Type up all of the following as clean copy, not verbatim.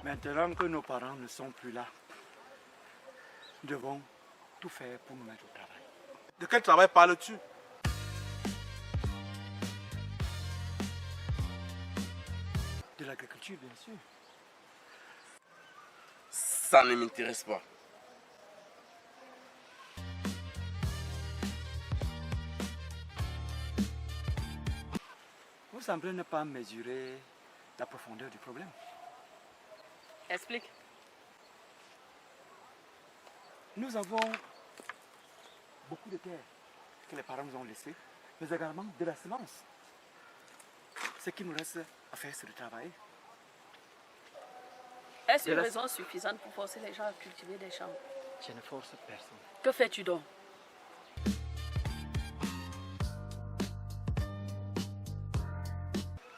Maintenant que nos parents ne sont plus là, nous devons tout faire pour nous mettre au travail. De quel travail parles-tu? De l'agriculture, bien sûr. Ça ne m'intéresse pas. Vous semblez ne pas mesurer la profondeur du problème. Explique. Nous avons beaucoup de terres que les parents nous ont laissées, mais également de la semence. Ce qui nous reste à faire, c'est de travailler. Est-ce une raison suffisante pour forcer les gens à cultiver des champs? Je ne force personne. Que fais-tu donc?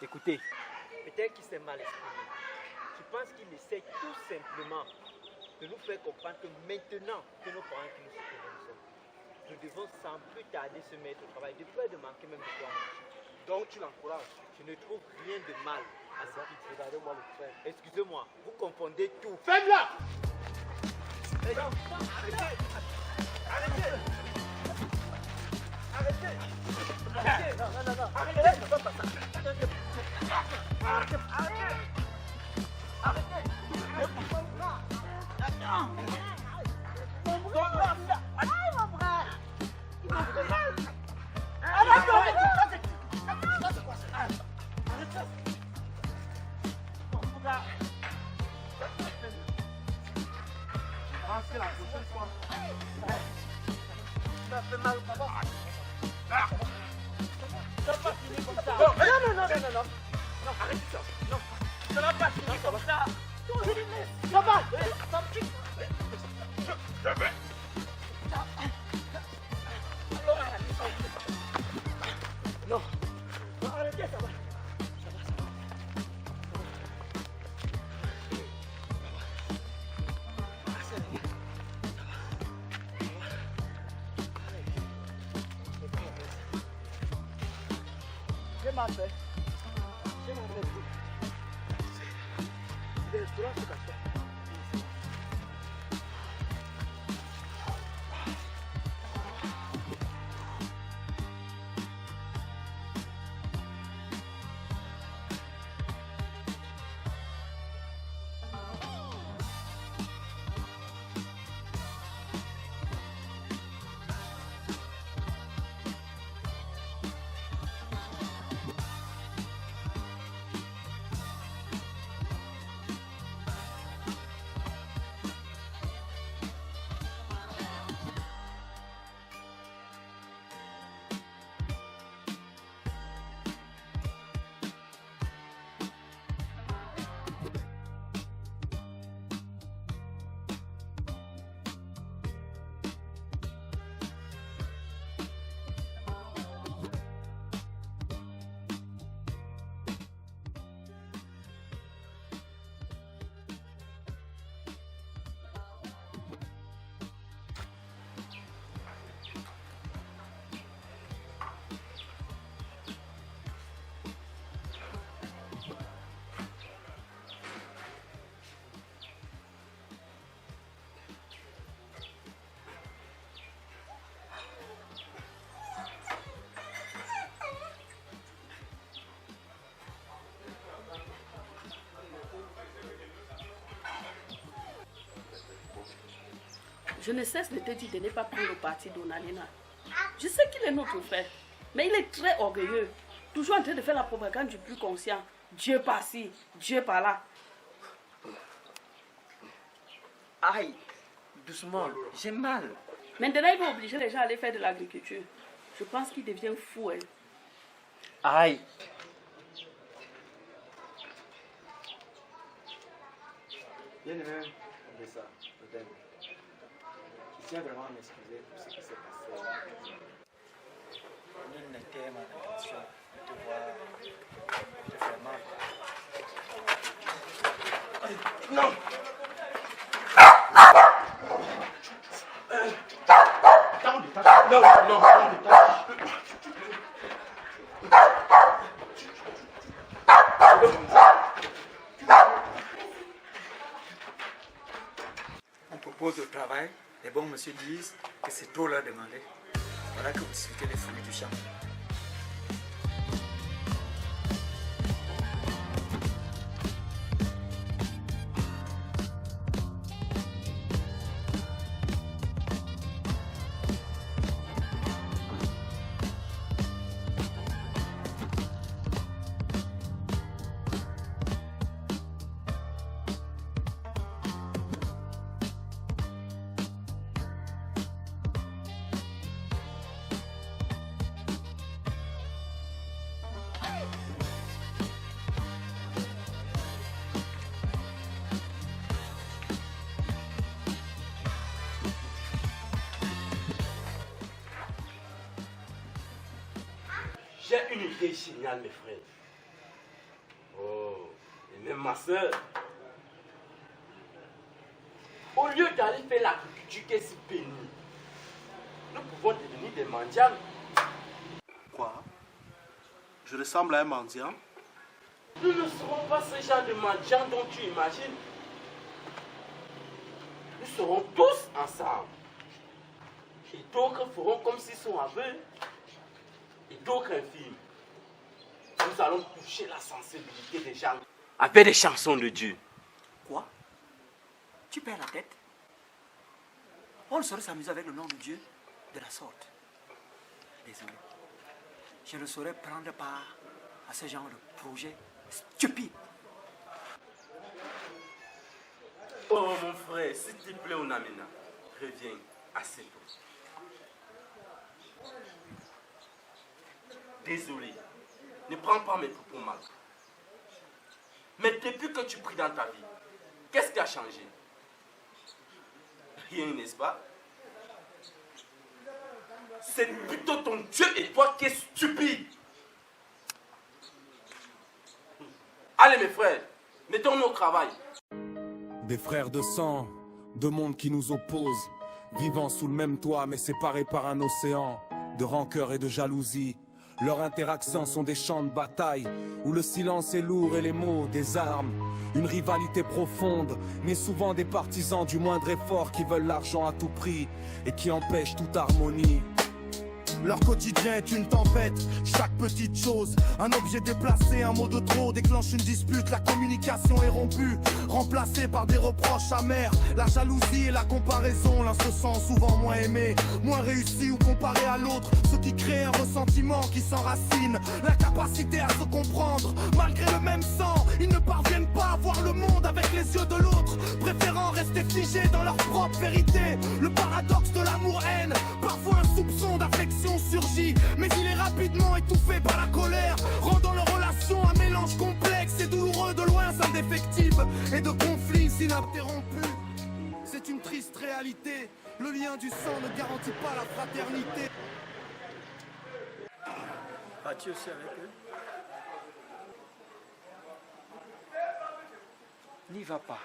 Écoutez, peut-être qu'il s'est mal exprimé. Je pense qu'il essaie tout simplement de nous faire comprendre que maintenant que nos parents qui nous soutiennent, nous devons sans plus tarder se mettre au travail, de peur de manquer même de quoi manger. Donc tu l'encourages. Je ne trouve rien de mal à ce qu'il dit. Regardez-moi le frère. Excusez-moi, vous confondez tout. Fais-la! Arrêtez! Arrêtez! Arrêtez! Arrêtez! Non, non, non, non. Arrêtez! Ne faites pas ça. Arrêtez! Arrêtez! Arrêtez! Mon bras! Mon bras! C'est la prochaine fois. Ça fait mal, papa. Ça va pas finir comme ça. Non, Non. Non, arrête ça. Non. Ça va pas finir comme ça. Ça va. Ça me pique. Non. Non, arrêtez, ça va. J'ai mal fait. J'ai mal fait. C'est des droits de cachot. Je ne cesse de te dire de ne pas prendre le parti d'Onalina. Je sais qu'il est notre frère, mais il est très orgueilleux. Toujours en train de faire la propagande du plus conscient. Dieu par-ci, Dieu par-là. Aïe, doucement, j'ai mal. Maintenant, il va obliger les gens à aller faire de l'agriculture. Je pense qu'il devient fou. Hein. Aïe. Bien aimé, de ça, peut-être. Je tiens vraiment à m'excuser pour ce qui s'est passé. Nul n'était ma intention de te voir te faire mal. Non! propos de travail, les bons messieurs disent que c'est trop leur demander. Voilà que vous discutez les fruits du champ. J'ai une idée géniale, mes frères. Oh, et même ma soeur. Au lieu d'aller faire l'agriculture qui est si pénible, nous pouvons devenir des mendiants. Quoi? Je ressemble à un mendiant? Nous ne serons pas ce genre de mendiants dont tu imagines. Nous serons tous ensemble. Et d'autres feront comme s'ils sont aveugles. Et d'autres infirmes. Nous allons toucher la sensibilité des gens avec des chansons de Dieu. Quoi? Tu perds la tête? On ne saurait s'amuser avec le nom de Dieu de la sorte. Désolé. Je ne saurais prendre part à ce genre de projet stupide. Oh mon frère, s'il te plaît, Onamena, reviens assez tôt. Désolé, ne prends pas mes propos mal. Mais depuis que tu pries dans ta vie, qu'est-ce qui a changé? Rien, n'est-ce pas? C'est plutôt ton Dieu et toi qui es stupide. Allez mes frères, mettons-nous au travail. Des frères de sang, deux mondes qui nous opposent, vivant sous le même toit mais séparés par un océan de rancœur et de jalousie. Leurs interactions sont des champs de bataille où le silence est lourd et les mots des armes. Une rivalité profonde, mais souvent des partisans du moindre effort qui veulent l'argent à tout prix et qui empêchent toute harmonie. Leur quotidien est une tempête, chaque petite chose, un objet déplacé, un mot de trop déclenche une dispute, la communication est rompue, remplacée par des reproches amers, la jalousie et la comparaison, l'un se sent souvent moins aimé, moins réussi ou comparé à l'autre, ce qui crée un ressentiment qui s'enracine, l'incapacité à se comprendre, malgré le même sang, ils ne parviennent pas à voir le monde avec les yeux de l'autre, préférant rester figés dans leur propre vérité, le paradoxe de l'amour-haine, parfois un soupçon d'affection surgit, mais il est rapidement étouffé par la colère, rendant leur relation un mélange complexe et douloureux de loin indéfectibles et de conflits ininterrompus. C'est une triste réalité, le lien du sang ne garantit pas la fraternité. Vas-tu aussi avec eux? N'y va pas,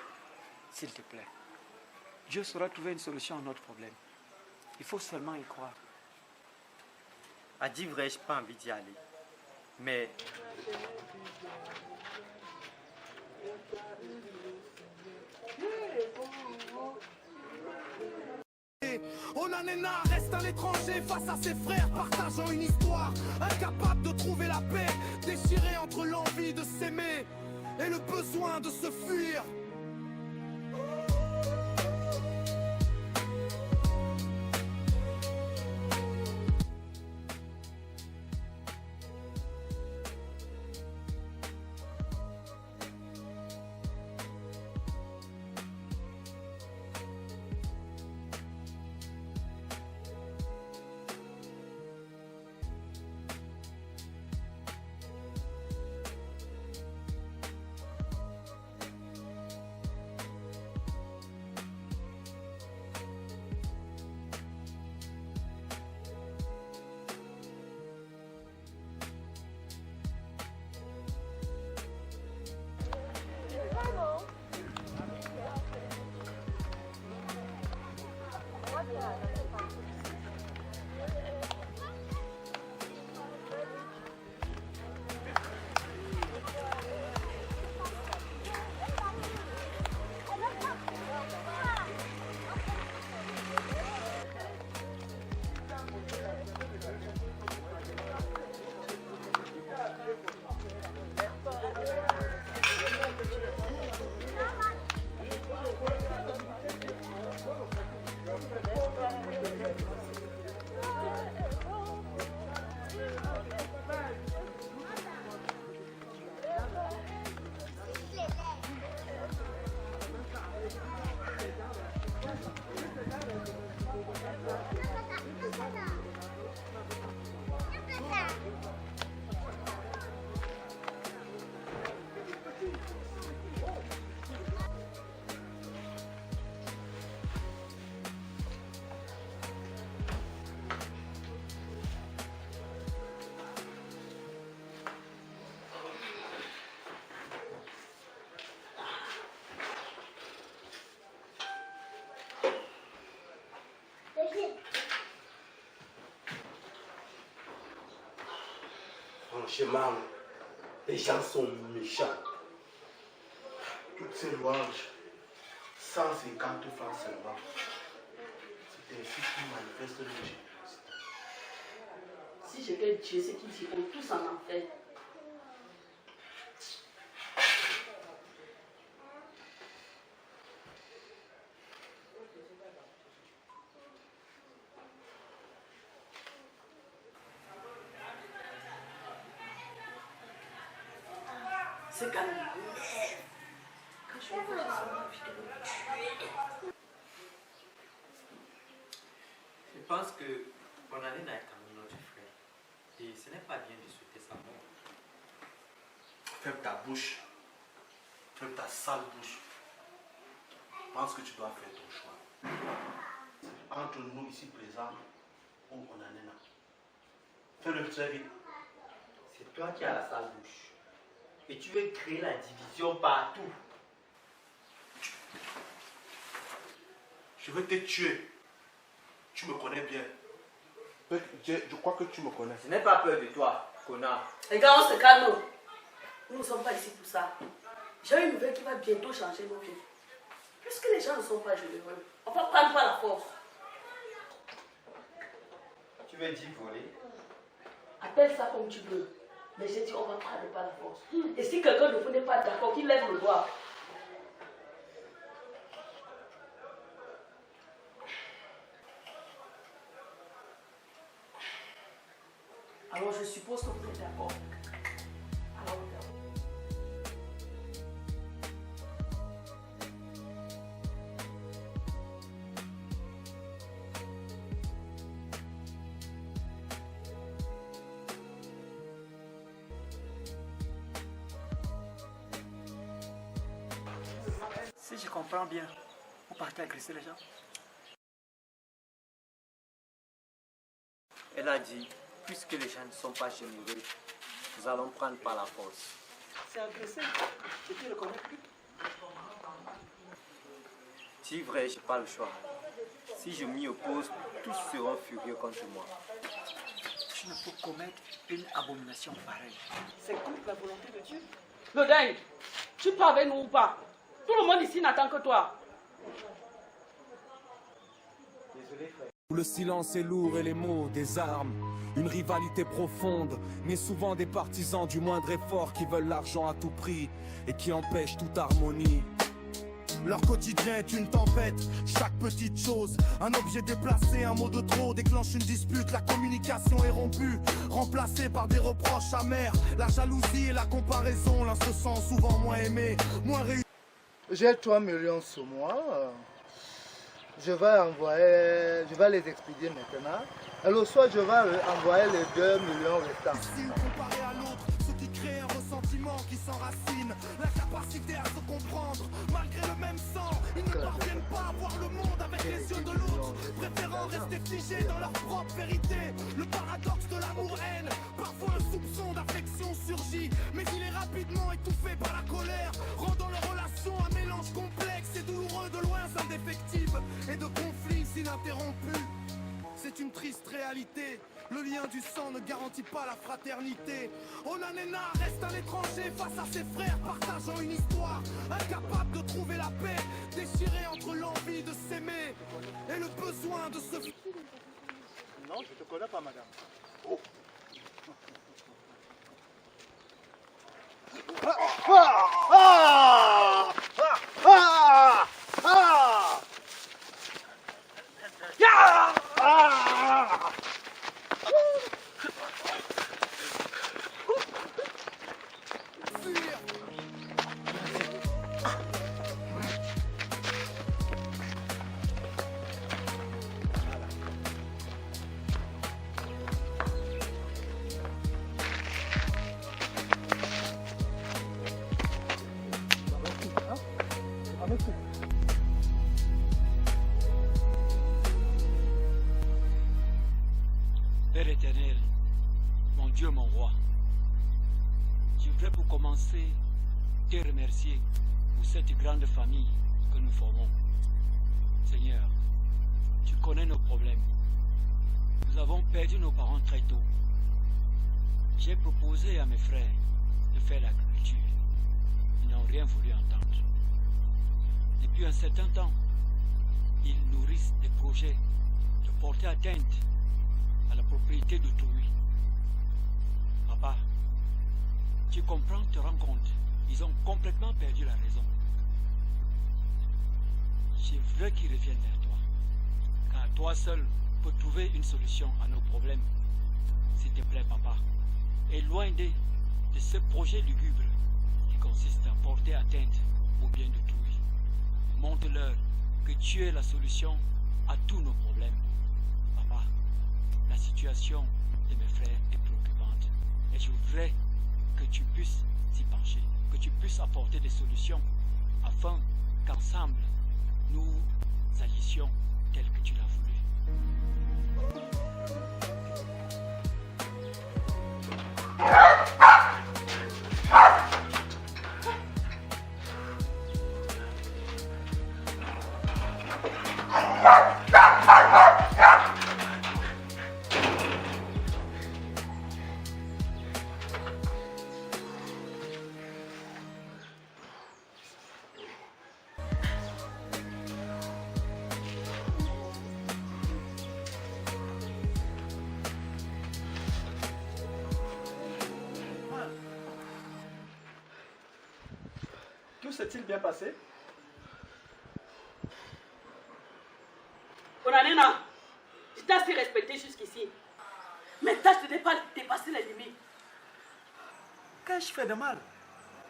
s'il te plaît. Dieu saura trouver une solution à notre problème. Il faut seulement y croire. À dire vrai, je n'ai pas envie d'y aller. Mais Onanena reste un étranger face à ses frères partageant une histoire, incapable de trouver la paix, déchiré entre l'envie de s'aimer et le besoin de se fuir. Franchement, les gens sont méchants. Toutes ces louanges, 150 francs seulement. C'est ainsi qu'ils manifestent leur générosité. Si j'étais Dieu, c'est qu'ils iront tous en enfer. C'est calme. Quand je vais voir ça, je vais me tuer. Je pense que Bonalena est quand même notre frère. Et ce n'est pas bien de souhaiter sa mort. Ferme ta bouche. Ferme ta sale bouche. Pense que tu dois faire ton choix. Entre nous ici présents, ou Bonalena. Fais-le très vite. C'est toi qui as la sale bouche. Et tu veux créer la division partout. Je veux te tuer. Tu me connais bien. Je crois que tu me connais. Je n'ai pas peur de toi, connard. Les gars, on se calme. Nous ne sommes pas ici pour ça. J'ai une nouvelle qui va bientôt changer nos vies. Puisque les gens ne sont pas généreux, on va prendre par la force. Tu veux dire voler? Appelle ça comme tu veux. Mais j'ai dit on va prendre par la force. Et si quelqu'un de vous n'est pas d'accord, qu'il lève le doigt. Alors je suppose que vous êtes d'accord. Alors regardez. Si je comprends bien, vous partez agresser les gens. Elle a dit, puisque les gens ne sont pas généreux, nous allons prendre par la force. C'est agressé. Et tu ne le connais plus. C'est vrai, je n'ai pas le choix. Si je m'y oppose, tous seront furieux contre moi. Tu ne peux commettre une abomination pareille. C'est contre la volonté de Dieu. Le dingue, tu pars avec nous ou pas? Tout le monde ici n'attend que toi. Désolé, frère. Où le silence est lourd et les mots des armes. Une rivalité profonde, mais souvent des partisans du moindre effort qui veulent l'argent à tout prix et qui empêchent toute harmonie. Leur quotidien est une tempête, chaque petite chose, un objet déplacé, un mot de trop déclenche une dispute, la communication est rompue, remplacée par des reproches amers, la jalousie et la comparaison, l'un se sent souvent moins aimé, moins réussi. J'ai 3 millions sur moi. Je vais les expédier maintenant. Et le soir, je vais envoyer les 2 millions restants. Comparé à l'autre, ce qui crée un ressentiment qui s'enracine, la capacité à se comprendre, malgré le même sang, ils ne parviennent pas à voir le monde avec les yeux de l'autre, préférant rester figés dans leur propre vérité. Le paradoxe de l'amour-haine, parfois un soupçon d'affection surgit, mais il est rapidement étouffé par la colère, rendant leur relation un mélange complexe et douloureux, de loin indéfectible et de conflits ininterrompus. C'est une triste réalité, le lien du sang ne garantit pas la fraternité. Onanena reste un étranger face à ses frères partageant une histoire, incapable de trouver la paix, déchiré entre l'envie de s'aimer et le besoin de se... Non, je ne te connais pas, madame. Oh. Père éternel, mon Dieu, mon roi, je voudrais pour commencer te remercier pour cette grande famille que nous formons. Seigneur, tu connais nos problèmes. Nous avons perdu nos parents très tôt. J'ai proposé à mes frères de faire l'agriculture. Ils n'ont rien voulu entendre. Depuis un certain temps, ils nourrissent des projets de porter atteinte à la propriété d'autrui. Papa, tu comprends, te rends compte, ils ont complètement perdu la raison. Je veux qu'ils reviennent vers toi, car toi seul peux trouver une solution à nos problèmes. S'il te plaît, papa, éloigne-les de ce projet lugubre qui consiste à porter atteinte au bien d'autrui. Montre-leur que tu es la solution à tous nos problèmes. Papa, la situation de mes frères est préoccupante et je voudrais que tu puisses t'y pencher, que tu puisses apporter des solutions afin qu'ensemble nous agissions tel que tu l'as voulu. Tout s'est-il bien passé? Onanena, je t'ai assez respecté jusqu'ici. Mais tâche de ne pas dépasser les limites. Qu'ai-je fait de mal?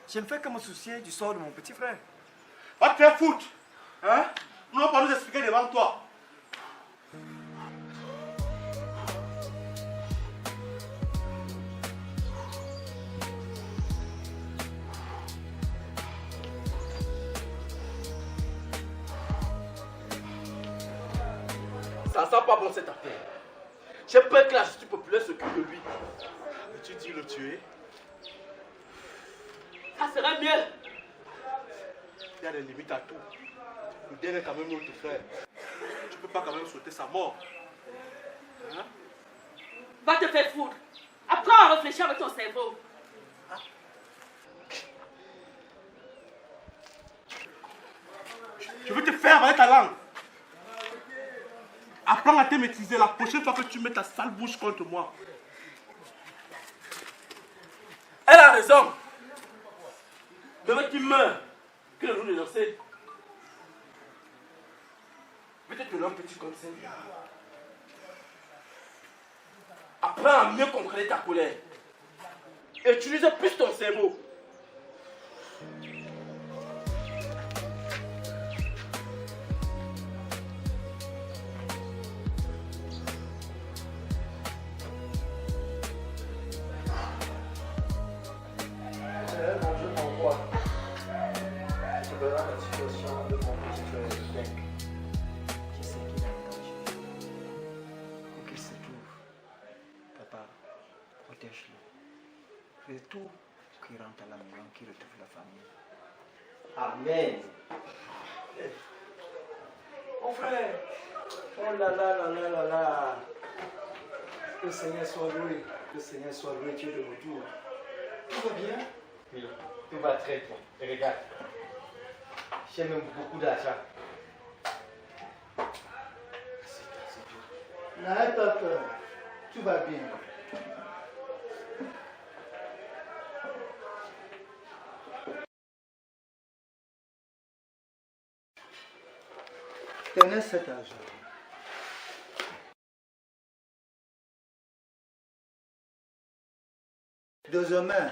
Je ne fais que me soucier du sort de mon petit frère. Va te faire foutre. Hein? Nous n'allons pas nous expliquer devant toi. Ça sent pas bon cette affaire. J'ai peur que la justice populaire s'occupe de lui. Mais tu dis le tuer? Ça serait mieux. Il y a des limites à tout. Le dernier est quand même notre frère. Tu peux pas quand même souhaiter sa mort. Hein? Va te faire foutre. Apprends à réfléchir avec ton cerveau. Je veux te faire avec ta langue. Apprends à te maîtriser la prochaine fois que tu mets ta sale bouche contre moi. Elle a raison. Le mec qui meurt, que de nous dénoncer. Peut-être que l'homme petit conseil. Apprends à mieux contrôler ta colère. Utilise plus ton cerveau. Et tout qui rentre à la maison, qui retrouve la famille. Amen. Mon frère, oh là là là là là là. Que le Seigneur soit loué, que le Seigneur soit loué, tu es de retour. Tout va bien? Oui, tout va très bien. Et regarde, j'ai même beaucoup d'argent. N'aie pas peur, tout va bien. Tenez cet argent. Demain,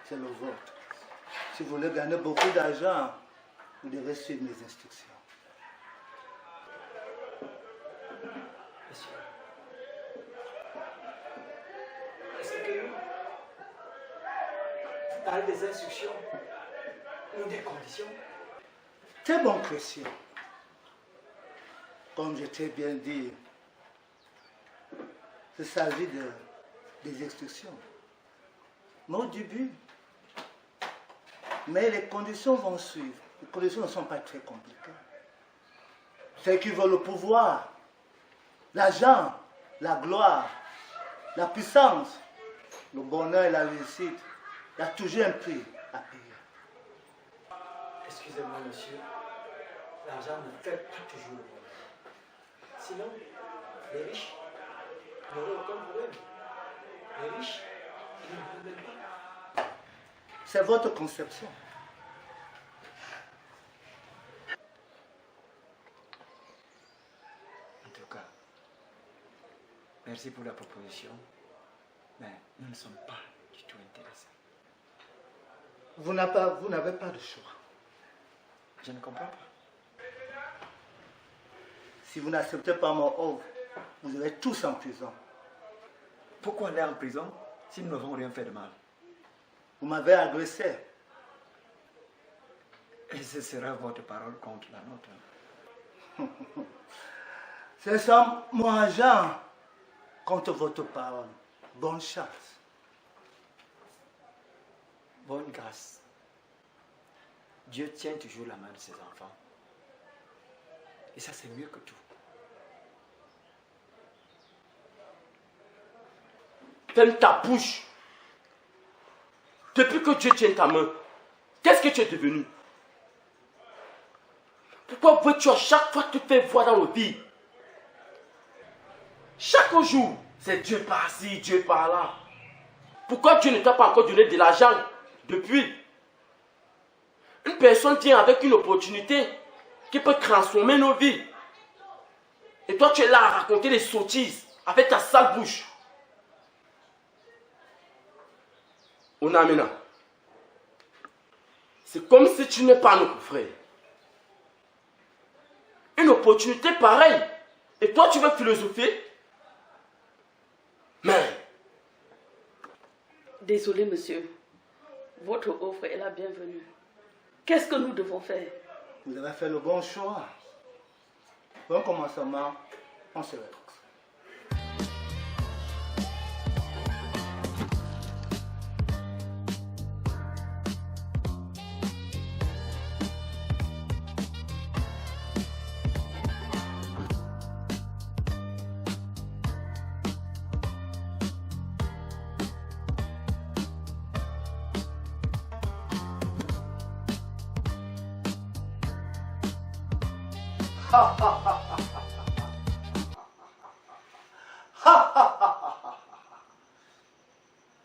c'est le vôtre. Si vous voulez gagner beaucoup d'argent, vous devez suivre mes instructions. Monsieur, est-ce que tu as des instructions ou des conditions? Très bon chrétien. Comme je t'ai bien dit, il s'agit des instructions. Mais au début, mais les conditions vont suivre. Les conditions ne sont pas très compliquées. Ceux qui veulent le pouvoir, l'argent, la gloire, la puissance, le bonheur et la réussite, il y a toujours un prix à payer. Excusez-moi, monsieur. L'argent ne fait pas toujours le bonheur. Sinon, les riches n'auraient aucun problème. Les riches, ils n'en problème pas. C'est votre conception. En tout cas, merci pour la proposition, mais nous ne sommes pas du tout intéressés. Vous n'avez pas de choix. Je ne comprends pas. Si vous n'acceptez pas mon offre, vous irez tous en prison. Pourquoi aller en prison si nous n'avons rien fait de mal? Vous m'avez agressé. Et ce sera votre parole contre la nôtre. C'est ça mon argent contre votre parole. Bonne chance. Bonne grâce. Dieu tient toujours la main de ses enfants. Et ça, c'est mieux que tout. Ferme ta bouche. Depuis que Dieu tient ta main, qu'est-ce que tu es devenu? Pourquoi veux-tu à chaque fois te faire voir dans le vie? Chaque jour, c'est Dieu par-ci, Dieu par-là. Pourquoi Dieu ne t'a pas encore donné de l'argent depuis? Une personne vient avec une opportunité qui peut transformer nos vies. Et toi, tu es là à raconter des sottises avec ta sale bouche. Onamena, c'est comme si tu n'es pas notre frère. Une opportunité pareille. Et toi, tu veux philosopher? Mais... Désolé, monsieur. Votre offre est la bienvenue. Qu'est-ce que nous devons faire? Vous avez fait le bon choix. Bon commencement, on se retrouve.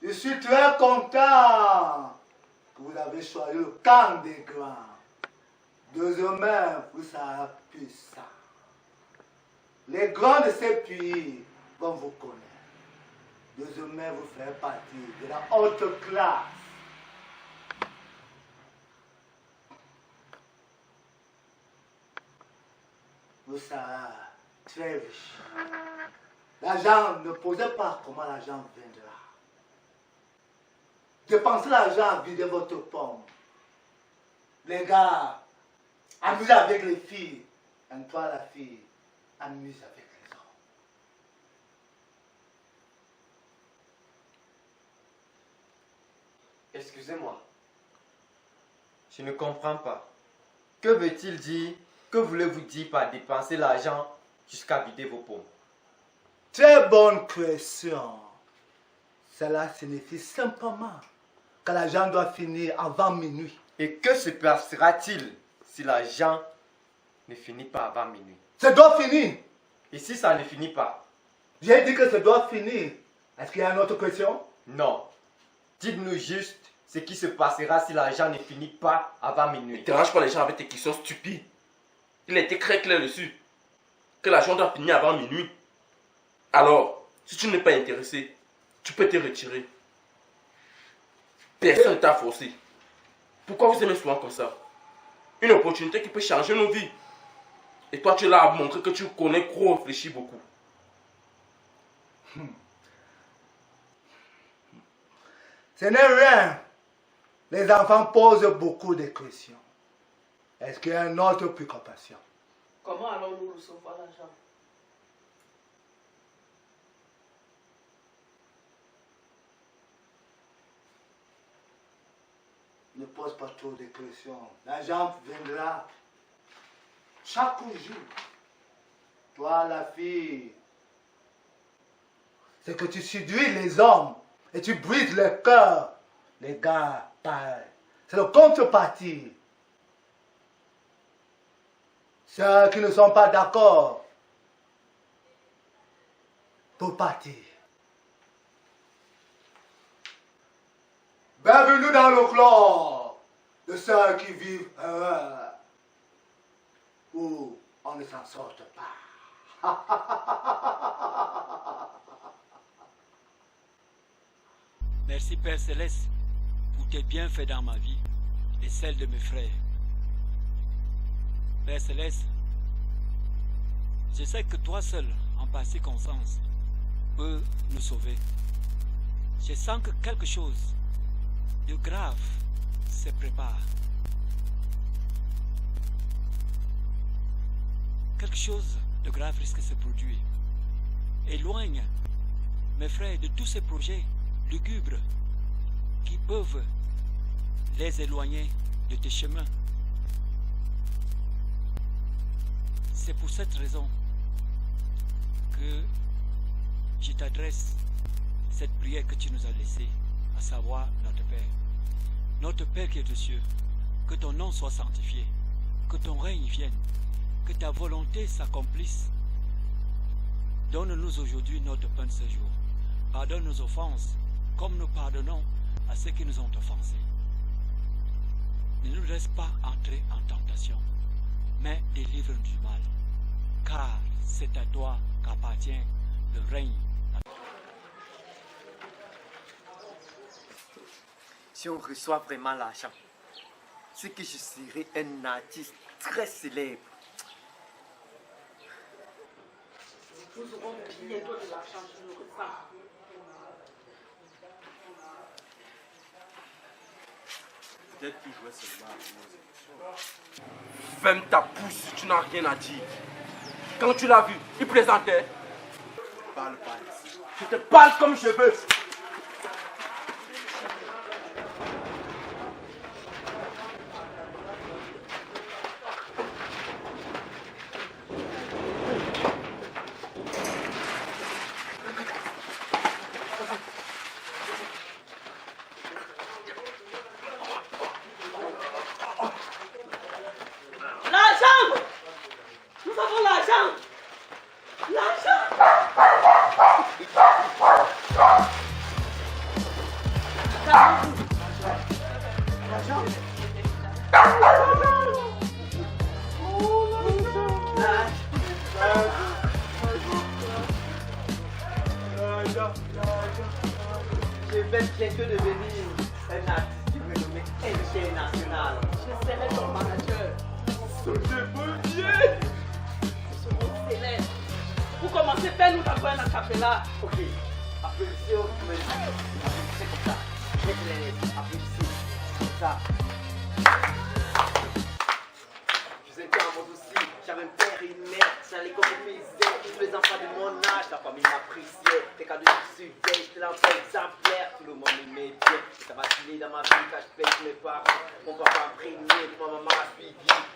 Je suis très content que vous avez choisi le camp des grands. Deuxièmement, vous serez puissant. Les grands de ces pays vont vous connaître. Deuxièmement, vous ferez partie de la haute classe. Vous serez très riche. L'argent, ne posez pas comment l'argent viendra. Dépensez l'argent à vider votre pomme. Les gars, amusez avec les filles. Et toi, la fille, amuse avec les hommes. Excusez-moi. Je ne comprends pas. Que veut-il dire? Que voulez-vous dire par dépenser l'argent jusqu'à vider vos pommes? Très bonne question. Cela signifie simplement que l'argent doit finir avant minuit. Et que se passera-t-il si l'argent ne finit pas avant minuit? Ça doit finir. Et si ça ne finit pas? J'ai dit que ça doit finir. Est-ce qu'il y a une autre question? Non. Dites-nous juste ce qui se passera si l'argent ne finit pas avant minuit. Ne dérange pas les gens avec tes questions stupides. Il a été très clair dessus. Que l'argent doit finir avant minuit. Alors, si tu n'es pas intéressé, tu peux te retirer. Personne ne t'a forcé. Pourquoi vous aimez souvent comme ça? Une opportunité qui peut changer nos vies. Et toi, tu es là à montrer que tu connais trop réfléchir beaucoup. Ce n'est rien. Les enfants posent beaucoup de questions. Est-ce qu'il y a une autre préoccupation? Comment allons-nous recevoir l'argent? Ne pose pas trop de questions. L'argent viendra chaque jour. Toi, la fille, c'est que tu séduis les hommes et tu brises le cœur. Les gars, pareil. C'est le contrepartie. Ceux qui ne sont pas d'accord pour partir. Bienvenue dans le club de ceux qui vivent heureux, où on ne s'en sort pas. Merci Père Céleste pour tes bienfaits dans ma vie et celle de mes frères. Père Céleste, je sais que toi seul, en passé conscience, peux nous sauver. Je sens que quelque chose de grave se prépare. Quelque chose de grave risque de se produire. Éloigne mes frères de tous ces projets lugubres qui peuvent les éloigner de tes chemins. C'est pour cette raison que je t'adresse cette prière que tu nous as laissée, à savoir notre Père. Notre Père qui est aux cieux, que ton nom soit sanctifié, que ton règne vienne, que ta volonté s'accomplisse. Donne-nous aujourd'hui notre pain de ce jour. Pardonne nos offenses, comme nous pardonnons à ceux qui nous ont offensés. Ne nous laisse pas entrer en tentation, mais délivre-nous du mal, car c'est à toi qu'appartient le règne. Si on reçoit vraiment l'argent, c'est que je serai un artiste très célèbre. Nous aurons bientôt de l'argent sur nos repas. Peut-être qu'il jouait seulement à nos émotions. Ferme ta bouche, tu n'as rien à dire. Quand tu l'as vu, il présentait. Parle pas ici. Je te parle comme je veux. L'argent! Nous avons l'argent! L'argent! Je vais bientôt devenir un artiste de renommée internationale. Je serai ton manager. Nous serons célèbres. Pour commencer, fais-nous d'abord un acapella. Ok, applaudissez, c'est comme ça. Applaudissez, comme ça. Je étais en mode aussi, j'avais un père et une mère, j'allais comme je faisais, tous les enfants de mon âge, la famille m'appréciait, tes cadeaux du sud, j'étais l'enfant exemplaire, tout le monde m'aimait bien, ça va filer dans ma vie quand je pèse mes parents, mon papa a imprégné, ma maman a suivi,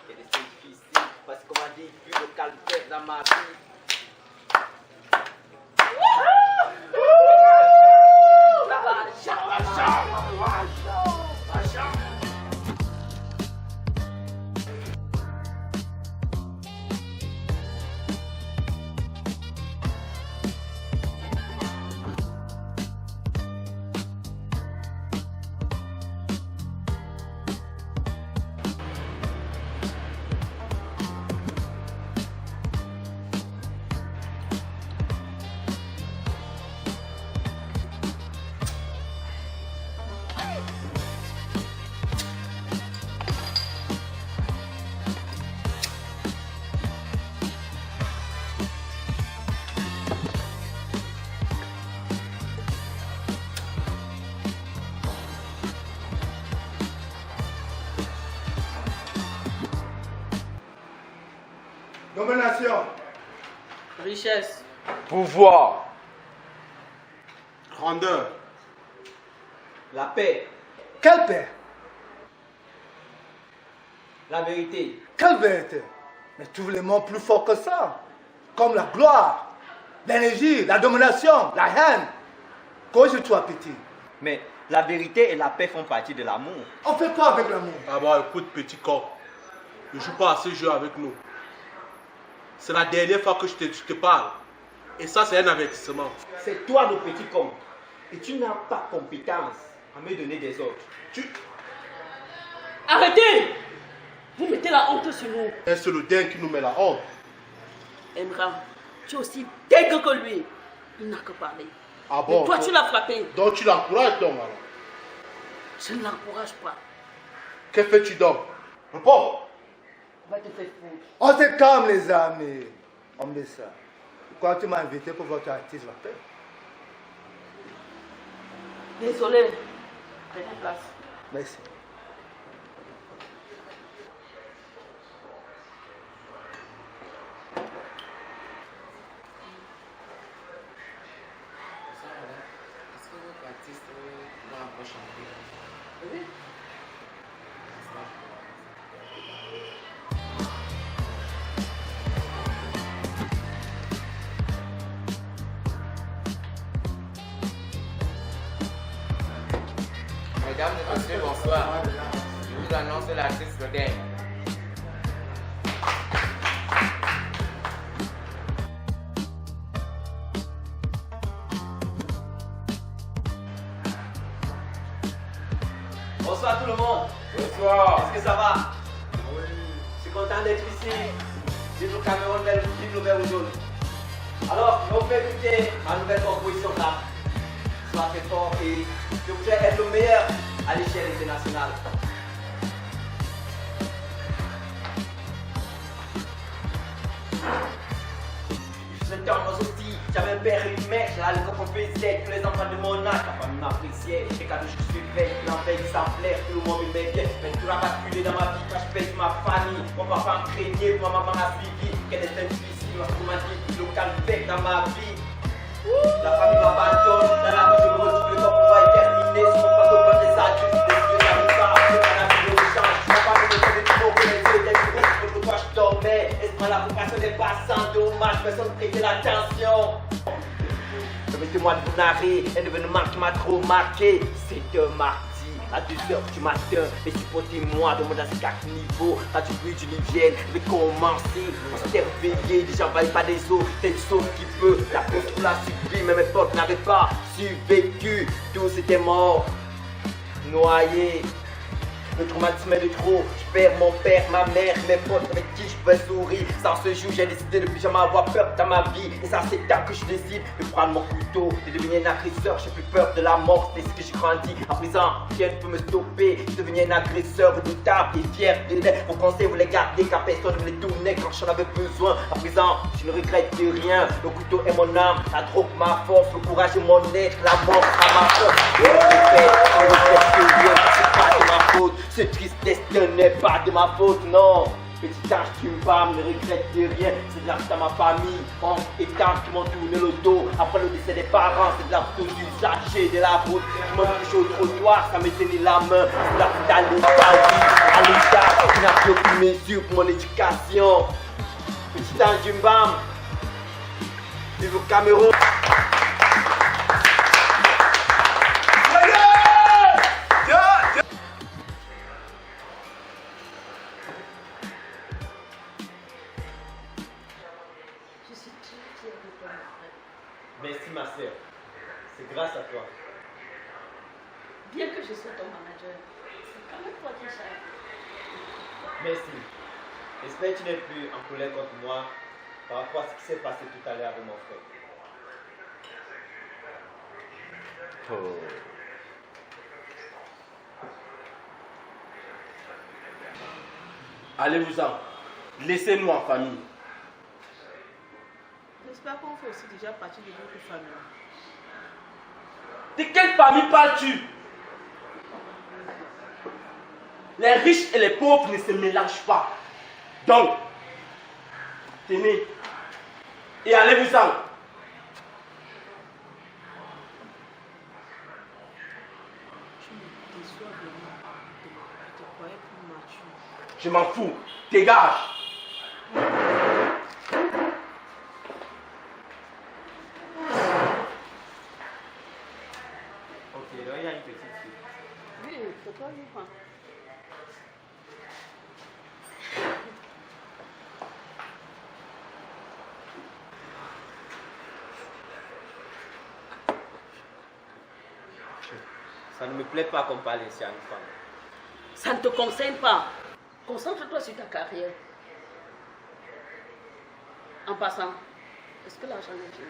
et c'est difficile, parce qu'on m'a dit, vu le calvaire dans ma vie. Domination. Richesse. Pouvoir. Grandeur. La paix, Quelle paix? la vérité, Quelle vérité? Mais trouve les mots plus forts que ça. Comme la gloire, l'énergie, la domination, la haine. Corrige-toi, petit. Mais la vérité et la paix font partie de l'amour. On fait quoi avec l'amour? Ah bah écoute petit corps, ne joue pas à ce jeu avec nous. C'est la dernière fois que je te parle. Et ça c'est un avertissement. C'est toi le petit con. Et tu n'as pas compétence à me donner des ordres. Arrêtez! Vous mettez la honte sur nous. Et c'est le dingue qui nous met la honte. Emra, tu es aussi dingue que lui. Il n'a que parlé. Ah bon? Et toi, tu l'as frappé. Donc tu l'encourages donc alors? Je ne l'encourage pas. Que fais-tu donc? Réponds! On va te faire foutre. On se calme les amis. On me dit ça. Quand tu m'as invité pour votre artiste, je l'appelle. Désolé. Prenez place. Merci. Est-ce que votre artiste va encore chanter? Oui. Mesdames et messieurs, bonsoir. Je vous annonce l'artiste Rodin. Bonsoir tout le monde. Bonsoir. Est-ce que ça va? Oui. Je suis content d'être ici. Vive le Cameroun, vive le vert jaune. Alors, je vais vous écouter ma nouvelle composition là. Sois très fort et je voudrais être le meilleur à l'échelle internationale. J'étais en aussi, j'avais un père et une mère, j'ai la l'école faisait, tous les enfants de mon âge, la famille m'appréciait, les cadeaux je suis fait, il en fait exemplaire, tout le monde m'aimait bien, mais tout a basculé dans ma vie quand je paye ma famille, mon papa me craignait, ma maman a suivi, qu'elle est difficile, ma dit, le calvaire dans ma vie. La famille m'abandonne, dans la vie je me retrouve le corps pour pouvoir terminer, sur mon plateau par des adultes, des yeux dans le pas, la vie je change, ma famille me fait des mots, que les yeux étaient gris, contre quoi je dormais, espoir la vocation des passants, dommage, personne ne prêtait l'attention. Permettez-moi de vous narrer un événement qui m'a trop marqué, c'est un mardi. À 2h du matin, et supportez-moi de monter à 4 niveaux. Quand tu bruit d'une hygiène, je vais commencer. On s'était réveillé, déjà envahi par des eaux. T'es sauf qui peut, la cause pour la subir, mais mes potes n'avaient pas survécu. Tous étaient morts, noyés. Le traumatisme est de trop, je perds mon père, ma mère, mes potes avec qui je pouvais sourire. Sans ce jour, j'ai décidé de plus jamais avoir peur dans ma vie. Et ça c'est tant que je décide de prendre mon couteau, de devenir un agresseur. J'ai plus peur de la mort, c'est ce que j'ai grandi. À présent, rien ne peut me stopper, devenir un agresseur redoutable et fier de l'être. Vos conseils, vous les gardez car personne ne me les donnait quand j'en avais besoin. À présent, je ne regrette rien. Le couteau est mon âme, la drogue ma force, le courage est mon être, la mort à ma force. Je ne regrette rien, c'est pas de ma faute. Ce triste destin n'est pas de ma faute, non. Petit ange qui me parle, ne regrette rien. C'est de la faute à ma famille, oncle et tante qui m'ont tourné le dos. Après le décès des parents, c'est de la faute aux usagers de la route qui m'ont touché au trottoir, ça me tenait la main. C'est de la faute à l'État qui n'a pris aucune mesure pour mon éducation. Petit ange qui me parle, vive au Cameroun. Merci ma soeur, c'est grâce à toi. Bien que je sois ton manager, c'est quand même toi qui gères. Merci. J'espère que tu n'es plus en colère contre moi par rapport à ce qui s'est passé tout à l'heure avec mon frère. Allez-vous-en. Laissez-nous en famille. J'espère qu'on fait aussi déjà partie de votre famille. De quelle famille parles-tu? Les riches et les pauvres ne se mélangent pas. Donc, tenez et allez-vous-en. Tu me déçois vraiment. Je te croyais plus mature. Je m'en fous. Dégage. Ok, donc il y a Ça ne me plaît pas qu'on parle ainsi à une femme. Ça ne te concerne pas. Concentre-toi sur ta carrière. En passant, est-ce que l'argent est fini?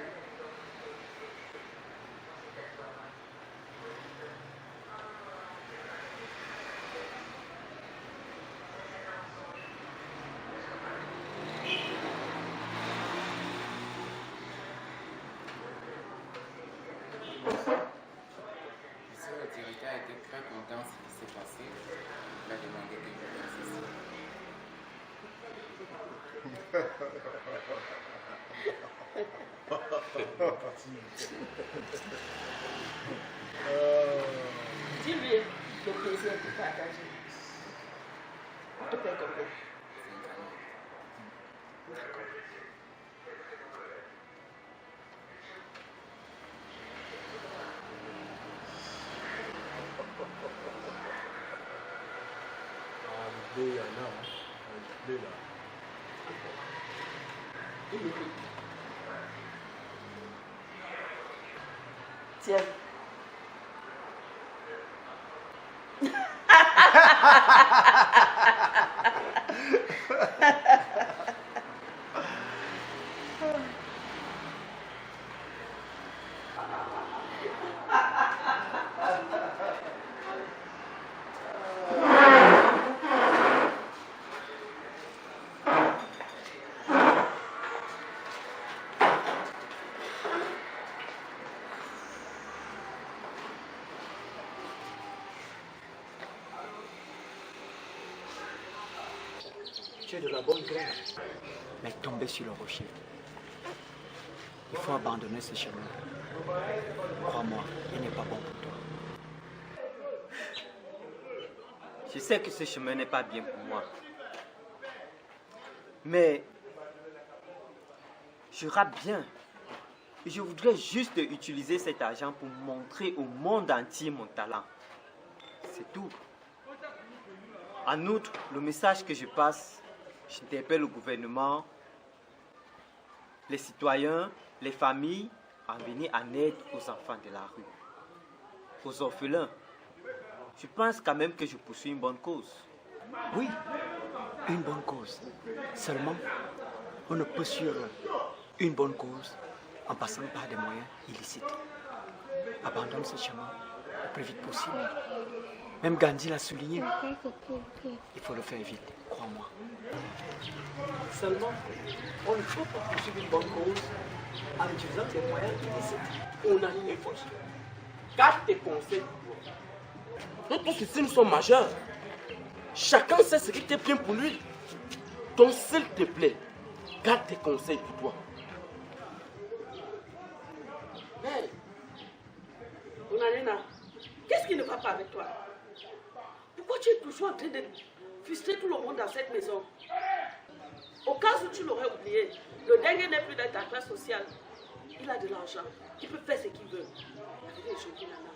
Le directeur était très content de ce qui s'est passé. Il a demandé que je fasse ceci. Dis-lui le plaisir de partager. On te paye combien? D'accord. Il y en a, hein. Là. Tiens. Tu es de la bonne graine, mais tomber sur le rocher. Il faut abandonner ce chemin. Crois-moi, il n'est pas bon pour toi. Je sais que ce chemin n'est pas bien pour moi. Mais je rappe bien. Et je voudrais juste utiliser cet argent pour montrer au monde entier mon talent. C'est tout. En outre, le message que je passe, j'interpelle le gouvernement, les citoyens, les familles à venir en aide aux enfants de la rue, aux orphelins. Je pense quand même que je poursuis une bonne cause. Oui, une bonne cause. Seulement, on ne peut suivre une bonne cause en passant par des moyens illicites. Abandonne ce chemin le plus vite possible. Même Gandhi l'a souligné. Il faut le faire vite, crois-moi. Seulement, on ne peut pas poursuivre une bonne cause en utilisant des moyens illicites. On a une force. Garde tes conseils. Nous tous ici, nous sommes majeurs. Chacun sait ce qui est bien pour lui. Donc, s'il te plaît, garde tes conseils pour toi. Hey, Onalena, qu'est-ce qui ne va pas avec toi? Pourquoi tu es toujours en train de frustrer tout le monde dans cette maison? Au cas où tu l'aurais oublié, le dingue n'est plus dans ta classe sociale. Il a de l'argent, il peut faire ce qu'il veut. Arrivé aujourd'hui, Nana.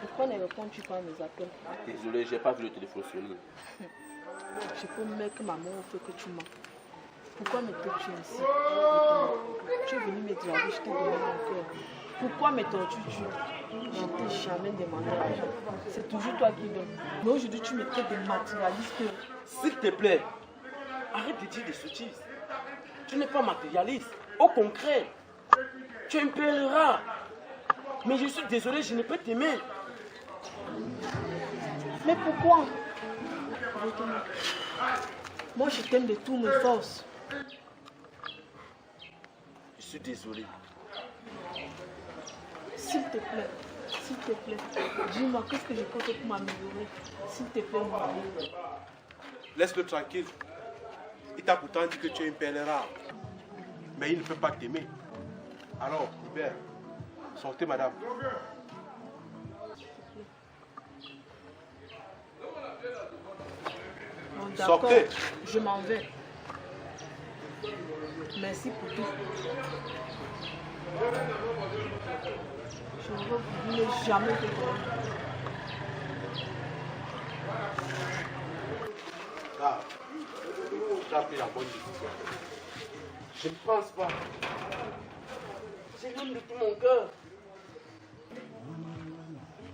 Pourquoi ne réponds-tu pas à mes appels? Désolé, j'ai pas vu le téléphone sonner. Je peux me mettre que maman au feu que tu mens. Pourquoi me tortures ainsi? Tu es venu me draguer, je t'ai donné mon cœur. Pourquoi me tortures-tu? Je ne t'ai jamais demandé l'argent. C'est toujours toi qui donnes. Mais aujourd'hui, tu me traites de matérialiste. S'il te plaît, arrête de dire des sottises. Tu n'es pas matérialiste. Au concret, tu es un pèlerin. Mais je suis désolé, je ne peux t'aimer. Mais pourquoi? Moi, je t'aime de toutes mes forces. Je suis désolé. S'il te plaît, dis-moi, qu'est-ce que je peux faire pour m'améliorer? S'il te plaît, moi. Laisse-le tranquille. Il t'a pourtant dit que tu es un pèlerin. Mais il ne peut pas t'aimer. Alors, Hubert, sortez, madame. Bon, d'accord, Sortez. je m'en vais. Merci pour tout. Je ne veux jamais te connaître. Ah, tu as pris la bonne décision. Je ne pense pas. C'est l'homme de tout mon cœur.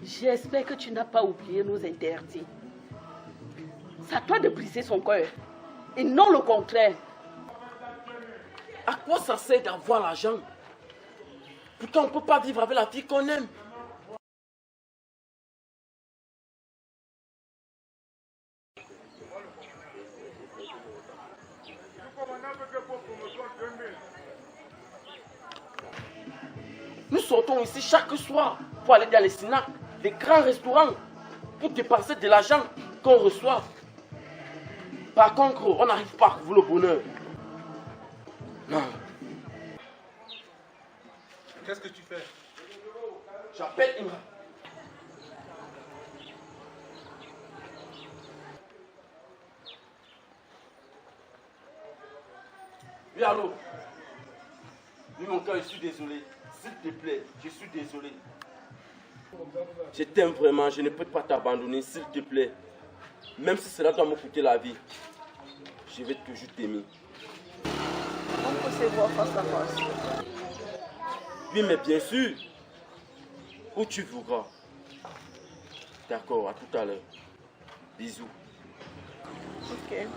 J'espère que tu n'as pas oublié nos interdits. C'est à toi de briser son cœur. Et non le contraire. À quoi ça sert d'avoir l'argent? Pourtant, on ne peut pas vivre avec la fille qu'on aime. Nous sortons ici chaque soir pour aller dans les snacks, les grands restaurants, pour dépenser de l'argent qu'on reçoit. Par contre, on n'arrive pas à trouver le bonheur. Non. Qu'est-ce que tu fais? J'appelle Imra. Oui, allô? Oui, mon cœur, je suis désolé. S'il te plaît, je suis désolé. Je t'aime vraiment, je ne peux pas t'abandonner, s'il te plaît. Même si cela doit me coûter la vie, je vais toujours t'aimer. On peut se voir face à face. Oui, mais bien sûr. Où tu voudras. D'accord, à tout à l'heure. Bisous. Ok.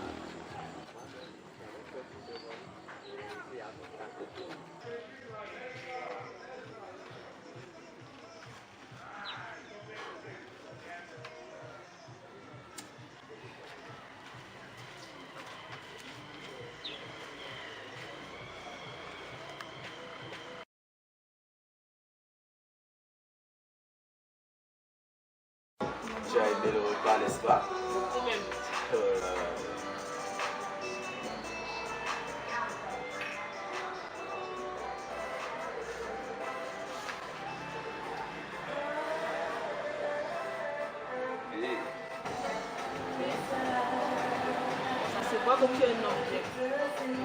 Tu as aimé le repas, n'est-ce pas? Ça se voit que tu es un homme.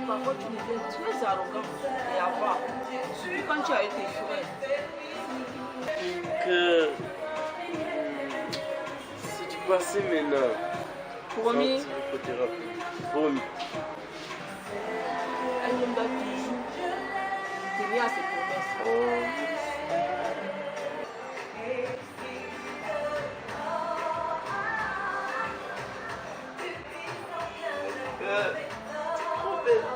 Par contre, tu deviens très arrogant et avare. Surtout quand tu as été frère. Que si tu passais maintenant, Promis. Promis. Un homme doit toujours tenir à ses promesses. Trop belle.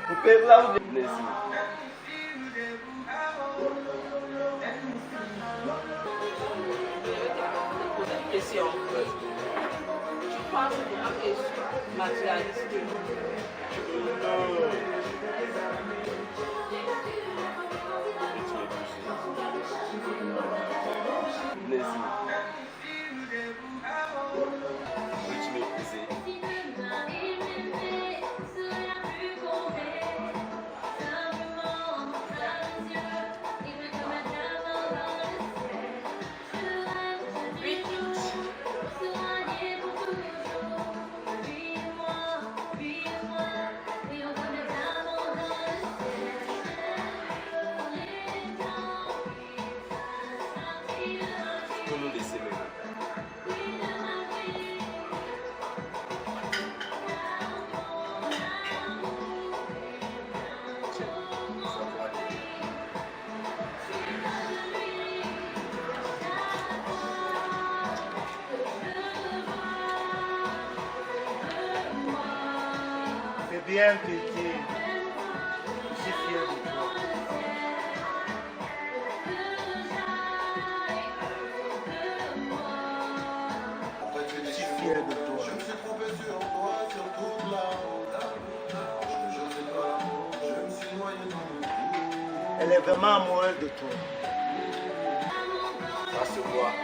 Poupée là ou plaisir? Question. Tu penses vraiment que je suis matérialiste? Plaisir. Peux-tu m'épouser? Tu peux nous laisser maintenant. C'est bien petit. Je suis fier de toi. Je suis fier de toi. Je me suis trompé sur toi, sur toute la route. Je ne sais pas l'amour, je me suis noyé dans le trou. Elle est vraiment amoureuse de toi. Ça se voit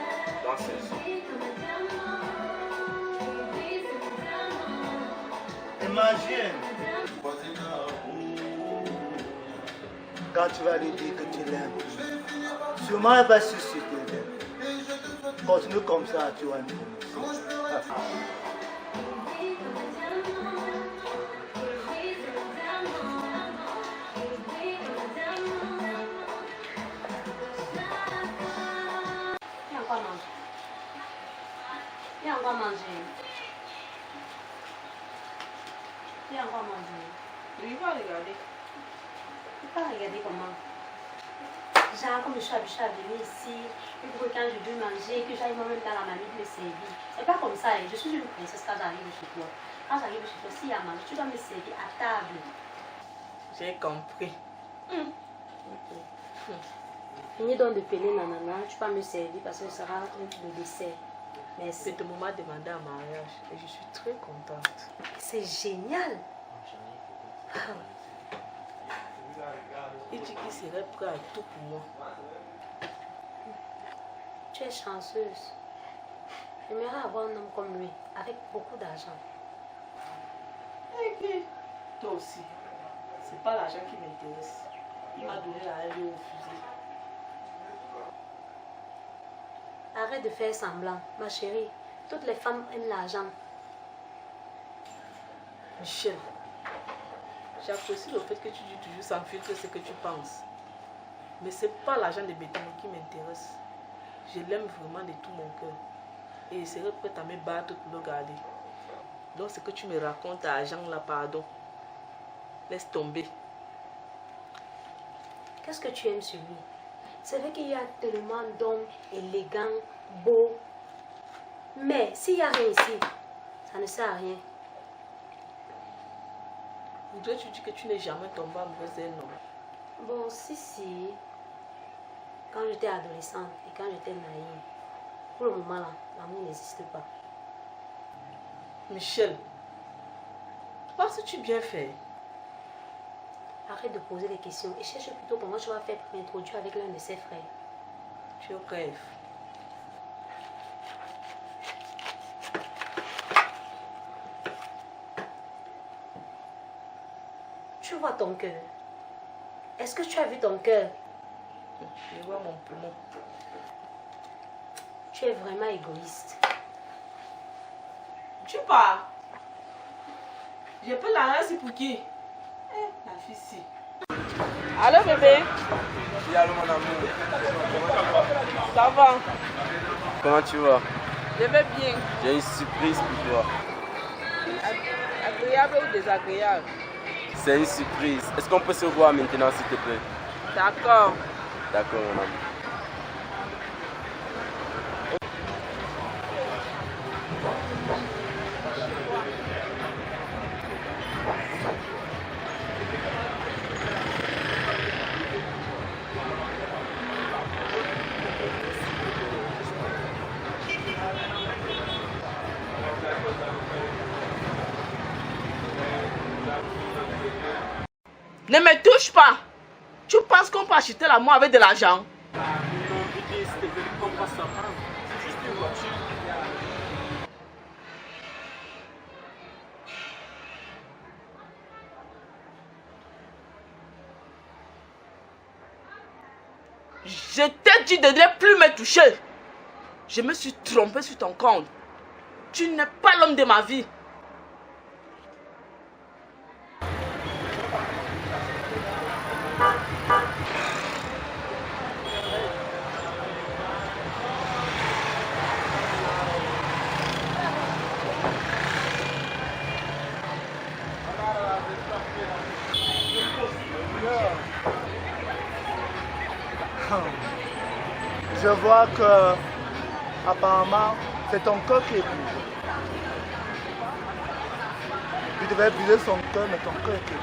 dans ses yeux. Imagine quand tu vas lui dire que tu l'aimes. Sûrement elle va susciter d'elle. Continue comme ça, tu vas nous connaître. encore manger. Viens encore manger. Viens encore manger. Il va regarder. Il va regarder comment. Genre, comme je suis habituée à venir ici, et pour que quand je veux manger, que j'aille moi-même dans la mamie me servir. C'est pas comme ça, je suis une princesse quand j'arrive chez toi. Quand j'arrive chez toi, s'il y a à manger, tu dois me servir à table. J'ai compris. Finis donc de peler nanana, tu vas me servir parce que ce sera le dessert. Merci. C'est mon m'a demandé un mariage et je suis très contente. C'est génial. Il dit qu'il serait prêt à tout pour moi. Tu es chanceuse. J'aimerais avoir un homme comme lui, avec beaucoup d'argent. Et puis, toi aussi, c'est pas l'argent qui m'intéresse. Il m'a donné la haine au fusil. Arrête de faire semblant, ma chérie. Toutes les femmes aiment l'argent. Michel, j'apprécie le fait que tu dis toujours sans filtre ce que tu penses. Mais c'est pas l'argent de Béthanie qui m'intéresse. Je l'aime vraiment de tout mon cœur. Et je serai prête à me battre pour le garder. Donc ce que tu me racontes à Jean là, pardon. Laisse tomber. Qu'est-ce que tu aimes sur lui? C'est vrai qu'il y a tellement d'hommes élégants, beaux. Mais s'il n'y a rien ici, ça ne sert à rien. Voudrais-tu dire que tu n'es jamais tombée amoureuse d'un homme? Bon, si. Quand j'étais adolescente et quand j'étais naïve, pour le moment là, l'amour n'existe pas. Michel, penses-tu bien faire? Arrête de poser des questions et cherche plutôt comment tu vas faire pour m'introduire avec l'un de ses frères. Tu rêves. Tu vois ton cœur. Est-ce que tu as vu ton cœur? Je vois mon poumon. Tu es vraiment égoïste. Tu pars. Je peux la race pour qui? La fille ci. Allô bébé? Oui, allô mon amour. Ça va? Comment tu vas? Je vais bien. J'ai une surprise pour toi. Agréable ou désagréable? C'est une surprise. Est-ce qu'on peut se voir maintenant s'il te plaît? D'accord. D'accord mon amour. Ne me touche pas. Tu penses qu'on peut acheter l'amour avec de l'argent? Je t'ai dit de ne plus me toucher. Je me suis trompée sur ton compte. Tu n'es pas l'homme de ma vie. Je vois que, apparemment, c'est ton cœur qui est brisé. Tu devais briser son cœur, mais ton cœur est brisé.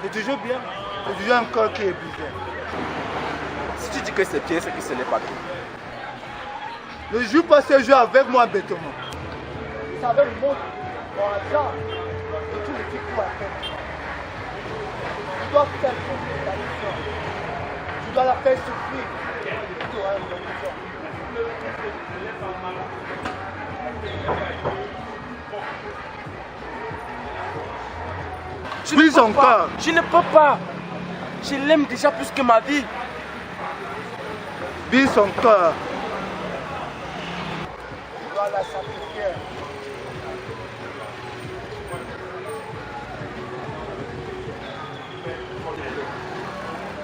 C'est toujours bien. C'est toujours un cœur qui est brisé. Si tu dis que c'est bien, c'est que ce n'est pas tout. Ne joue pas ce jeu avec moi bêtement. Vous savez, le monde, mon argent, et tout le truc pour la tête. Tu dois faire souffrir ta mission. Tu dois la faire souffrir. Tu auras une bonne mission. Brise son cœur. Je ne peux pas. Je l'aime déjà plus que ma vie. Brise son cœur. Tu dois la sacrifier.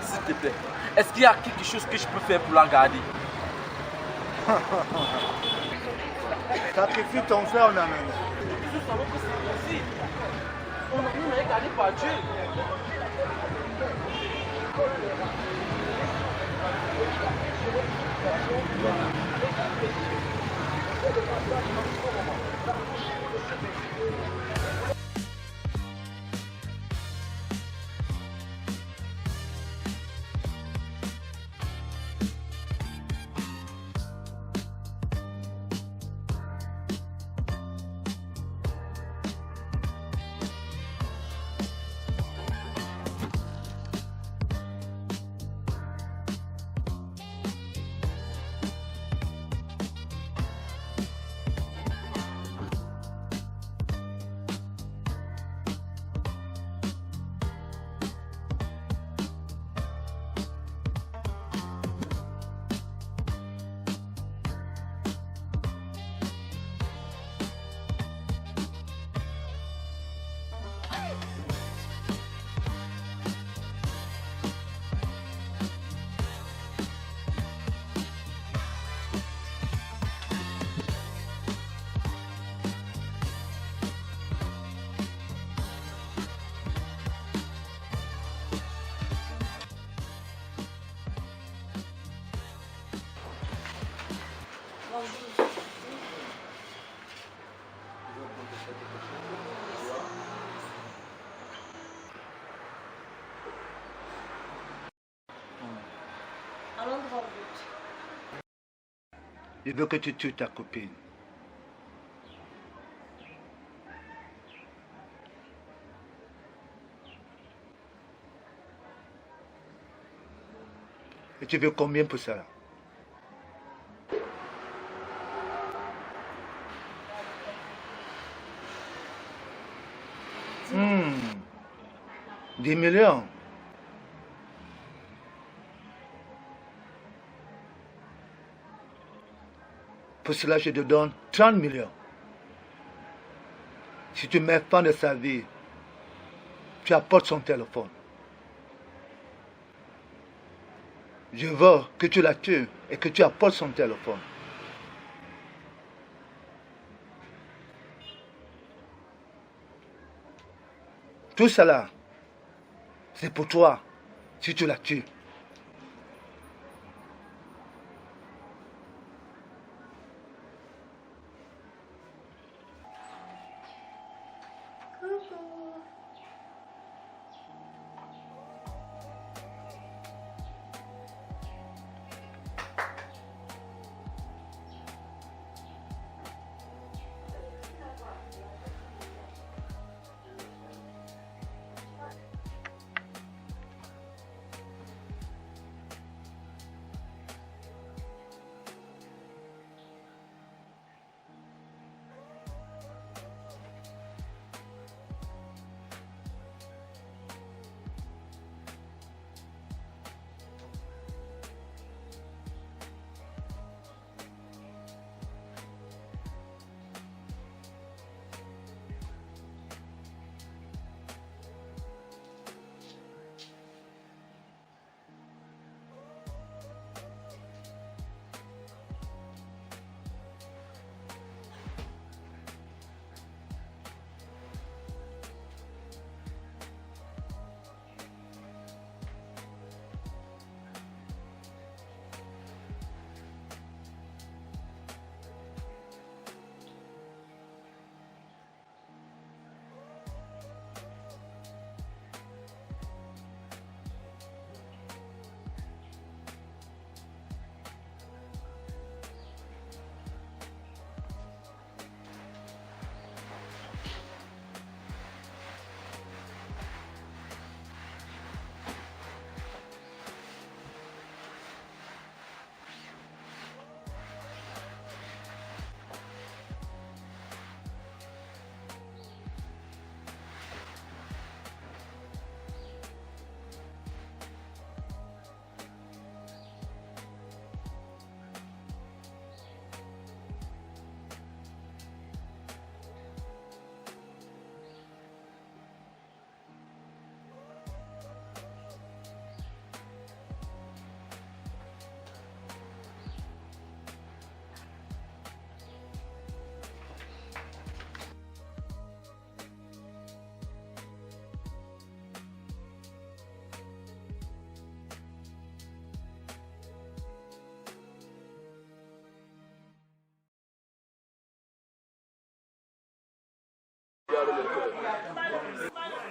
S'il te plaît, est-ce qu'il y a quelque chose que je peux faire pour la garder? Sacrifie ton frère, Nanan. Nous savons que c'est possible. On est gardé par Dieu. Allons droit au but. Je veux que tu tues ta copine. Et tu veux combien pour ça? Hmm. 10 millions. Pour cela, je te donne 30 millions. Si tu mets fin de sa vie, tu apportes son téléphone. Je veux que tu la tues et que tu apportes son téléphone. Tout cela, c'est pour toi, si tu la tues.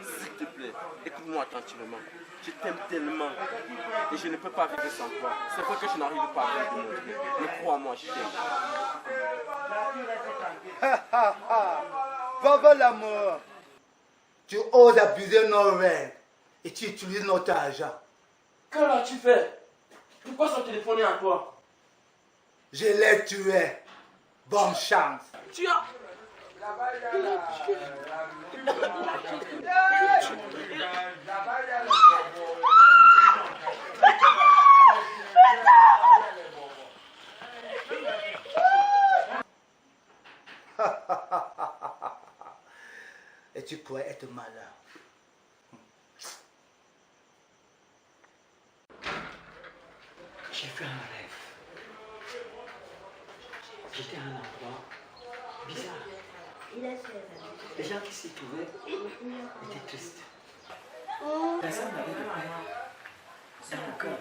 S'il te plaît, écoute-moi attentivement. Je t'aime tellement et je ne peux pas vivre sans toi. C'est vrai que je n'arrive pas à te le démontrer. Mais crois-moi, je t'aime. Va l'amour. Tu oses abuser nos rêves et tu utilises notre argent. Que l'as-tu fait? Pourquoi son téléphone est à toi? Je l'ai tué. Bonne chance. Tu as... Et tu pourrais être malin. J'ai fait un rêve. J'étais à un endroit bizarre. Les gens qui s'y trouvaient étaient tristes. Personne n'avait de paix dans le cœur.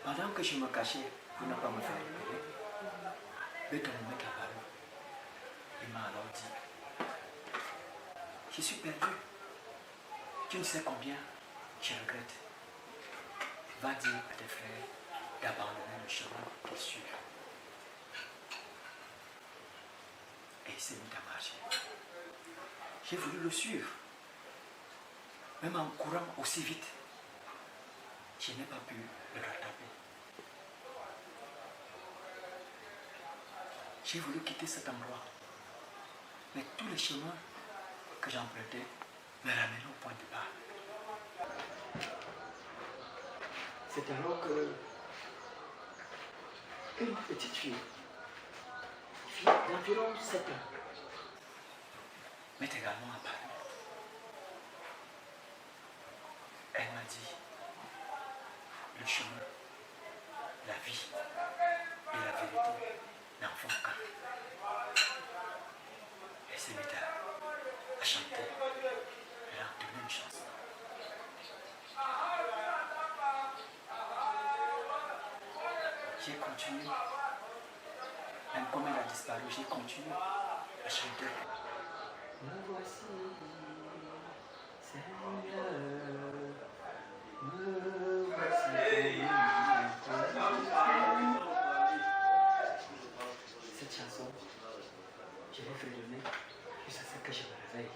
Pendant que je me cachais pour ne pas me faire repérer, Béton est apparu. Il m'a alors dit: je suis perdu. Tu ne sais combien je regrette. Va dire à tes frères d'abandonner le chemin qu'ils suivent. Et il s'est mis à marcher. J'ai voulu le suivre. Même en courant aussi vite, je n'ai pas pu le rattraper. J'ai voulu quitter cet endroit. Mais tous les chemins que j'empruntais me ramenaient au point de départ. C'est alors que une petite fille d'environ 7 ans m'est également apparue. Elle m'a dit: le chemin, la vie et la vérité n'en font qu'un. Elle s'est mise à chanter. Elle a entonné une chanson. J'ai continué. Même comme elle a disparu, j'ai continué à chanter. Me voici, Seigneur. Me voici. Cette chanson, je l'ai fait donner jusqu'à ce que je me réveille.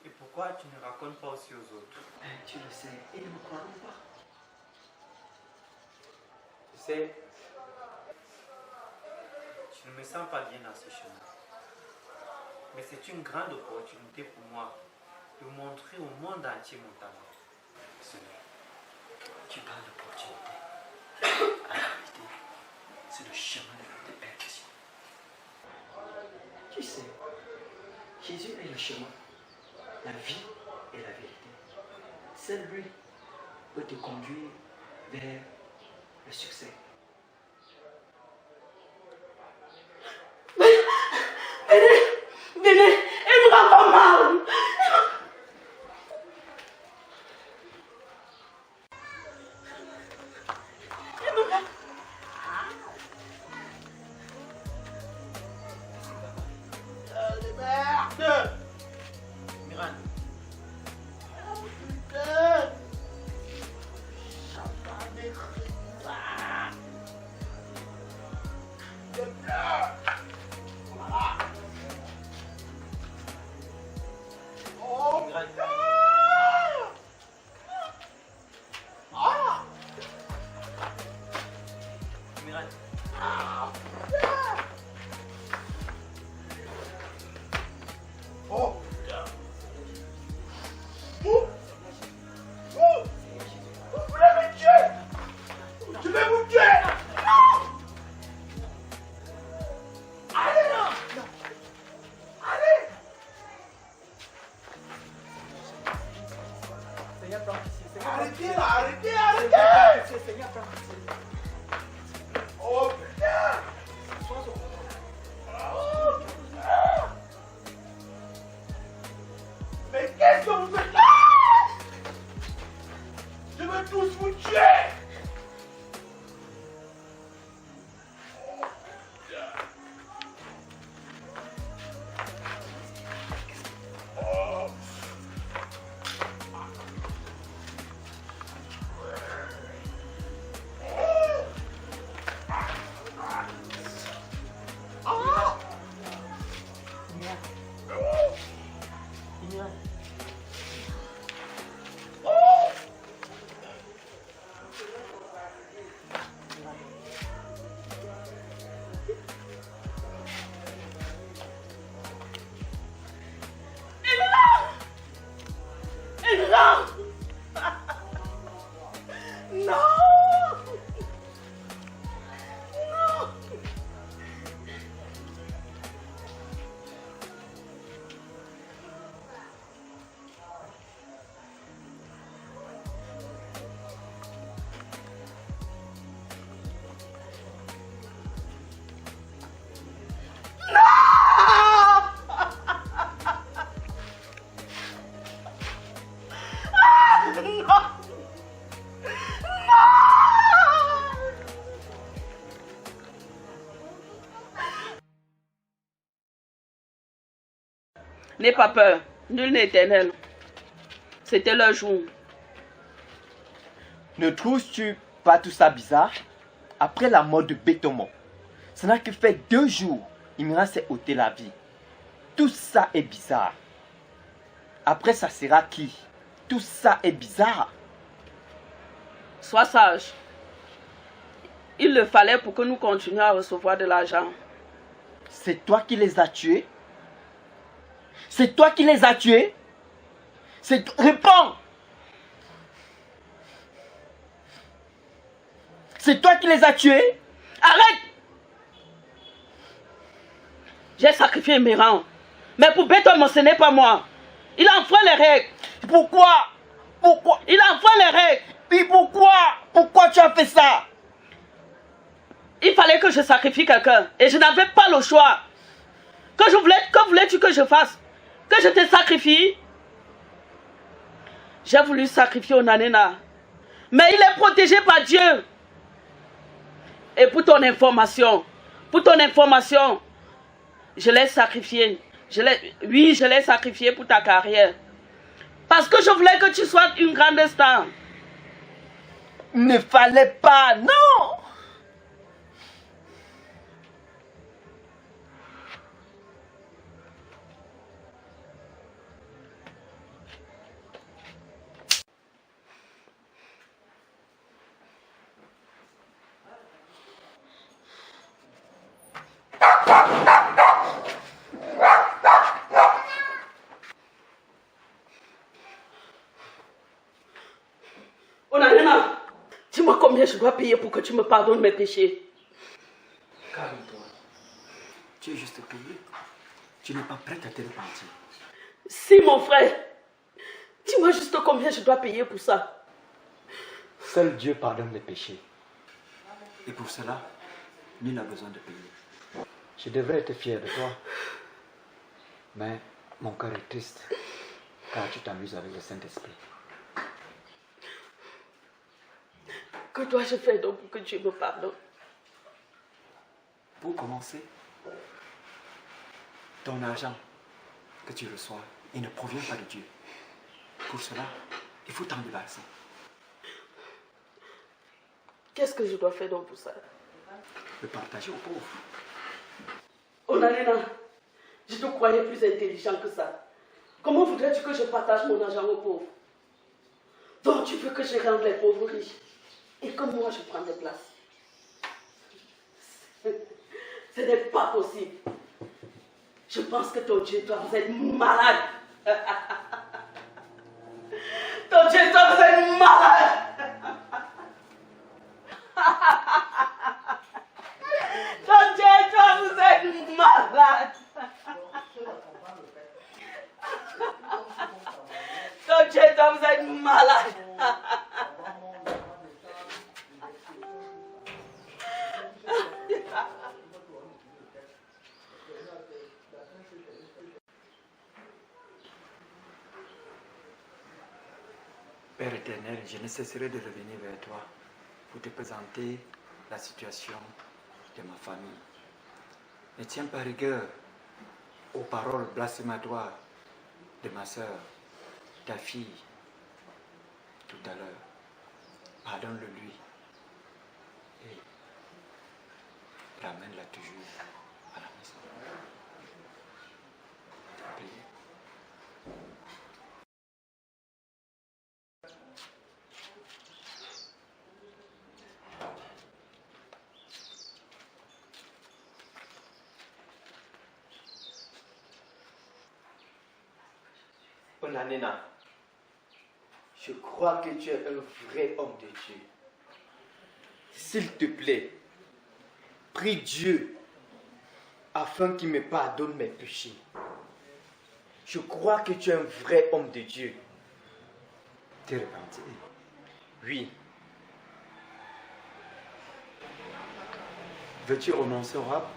Et pourquoi tu ne racontes pas aussi aux autres? Tu le sais, ils ne me croiront pas. Tu sais, je ne me sens pas bien dans ce chemin. Mais c'est une grande opportunité pour moi de montrer au monde entier mon talent. Tu parles d'opportunité. En réalité, c'est le chemin de la perdition. Tu sais, Jésus est le chemin, la vie et la vérité. Seul lui peut te conduire vers le succès. Venez, elle nous rend pas mal. N'aie pas peur. Nul n'est éternel. C'était leur jour. Ne trouves-tu pas tout ça bizarre? Après la mort de Bétomon, ça n'a que fait 2 jours, Imran s'est ôté la vie. Tout ça est bizarre. Après, ça sera qui? Tout ça est bizarre. Sois sage. Il le fallait pour que nous continuions à recevoir de l'argent. C'est toi qui les as tués? C'est toi qui les as tués? Réponds! C'est toi qui les as tués? Arrête! J'ai sacrifié Miran. Mais pour Bétomon, ce n'est pas moi. Il enfreint les règles. Pourquoi? Il enfreint les règles. Puis pourquoi? Pourquoi tu as fait ça? Il fallait que je sacrifie quelqu'un. Et je n'avais pas le choix. Que voulais-tu que je fasse? Que je te sacrifie? J'ai voulu sacrifier Onanena. Mais il est protégé par Dieu. Et pour ton information, je l'ai sacrifié. Je l'ai sacrifié pour ta carrière. Parce que je voulais que tu sois une grande star. Il ne fallait pas, non! Onanena, dis-moi combien je dois payer pour que tu me pardonnes mes péchés. Calme-toi. Tu es juste payé. Tu n'es pas prête à te repentir. Si, mon frère. Dis-moi juste combien je dois payer pour ça. Seul Dieu pardonne les péchés. Et pour cela, nul n'a besoin de payer. Je devrais être fier de toi. Mais mon cœur est triste. Car tu t'amuses avec le Saint-Esprit. Que dois-je faire donc pour que Dieu me pardonne? Pour commencer, ton argent que tu reçois, il ne provient pas de Dieu. Pour cela, il faut t'en débarrasser. Qu'est-ce que je dois faire donc pour ça? Le partager aux pauvres. Onanena, je te croyais plus intelligent que ça. Comment voudrais-tu que je partage mon argent aux pauvres? Donc tu veux que je rende les pauvres riches et que moi je prends des places? Ce n'est pas possible. Je pense que ton Dieu, toi, vous êtes malade. Ton Dieu, toi, vous êtes malade. Ton Dieu, toi, vous êtes malade. Ton Dieu, toi, vous êtes malade. Père éternel, je ne cesserai de revenir vers toi pour te présenter la situation de ma famille. Ne tiens pas rigueur aux paroles blasphématoires de ma soeur, ta fille, tout à l'heure. Pardonne-le lui et ramène-la toujours à la maison. Priez. Onanena, je crois que tu es un vrai homme de Dieu. S'il te plaît, prie Dieu afin qu'il me pardonne mes péchés. Je crois que tu es un vrai homme de Dieu. T'es repenti? Oui. Veux-tu renoncer au rap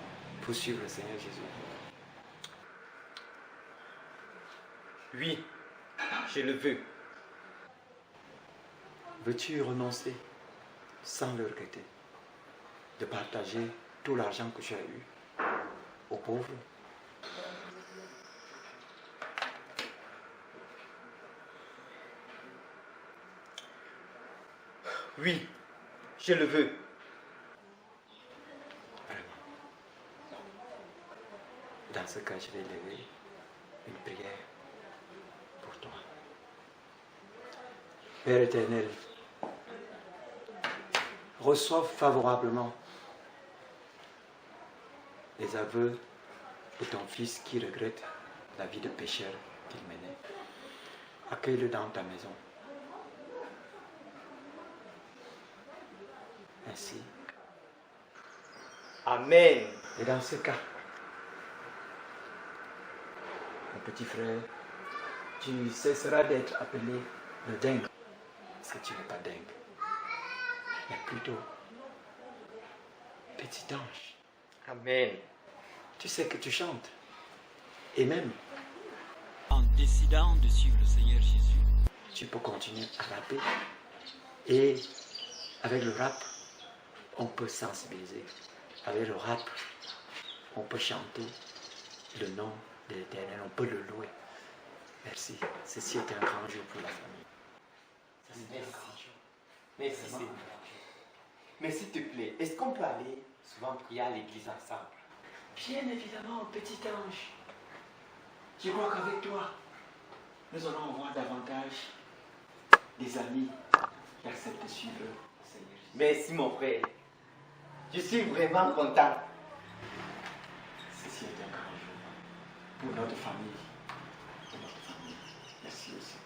pour suivre le Seigneur Jésus? Oui, je le veux. Veux-tu renoncer sans le regretter de partager tout l'argent que tu as eu aux pauvres? Oui, je le veux. Dans ce cas, je vais lever une prière pour toi. Père éternel, reçois favorablement les aveux de ton fils qui regrette la vie de pécheur qu'il menait. Accueille-le dans ta maison. Ainsi. Amen. Et dans ce cas, mon petit frère, tu cesseras d'être appelé le dingue, parce que tu n'es pas dingue, mais plutôt petit ange. Amen. Tu sais que tu chantes. Et même, en décidant de suivre le Seigneur Jésus, tu peux continuer à rapper. Et avec le rap, on peut sensibiliser. Avec le rap, on peut chanter le nom de l'Éternel, on peut le louer. Merci. Ceci est un grand jour pour la famille. Merci Seigneur. Mais s'il te plaît, est-ce qu'on peut aller souvent prier à l'église ensemble? Bien évidemment, petit ange. Je crois qu'avec toi, nous allons avoir davantage des amis qui acceptent de suivre le Seigneur. Merci mon frère. Je suis vraiment content. Ceci est un grand jour pour notre famille. Pour notre famille. Merci aussi.